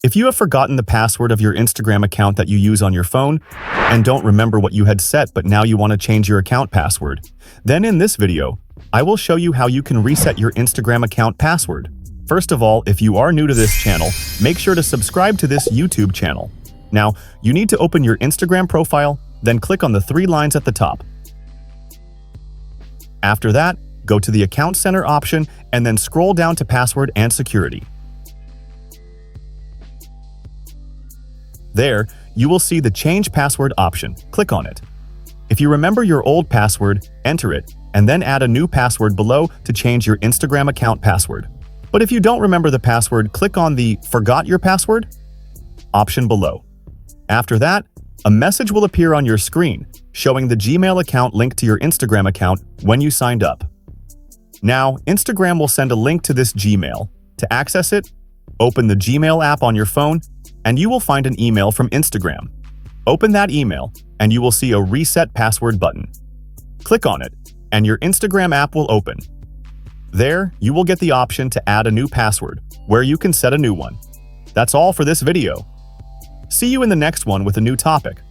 If you have forgotten the password of your Instagram account that you use on your phone and don't remember what you had set but now you want to change your account password, then in this video, I will show you how you can reset your Instagram account password. First of all, if you are new to this channel, make sure to subscribe to this YouTube channel. Now, you need to open your Instagram profile, then click on the 3 lines at the top. After that, go to the Account Center option and then scroll down to Password and Security. There, you will see the Change Password option. Click on it. If you remember your old password, enter it, and then add a new password below to change your Instagram account password. But if you don't remember the password, click on the Forgot Your Password option below. After that, a message will appear on your screen showing the Gmail account linked to your Instagram account when you signed up. Now, Instagram will send a link to this Gmail. To access it, open the Gmail app on your phone, and you will find an email from Instagram. Open that email, and you will see a Reset Password button. Click on it, and your Instagram app will open. There, you will get the option to add a new password, where you can set a new one. That's all for this video. See you in the next one with a new topic.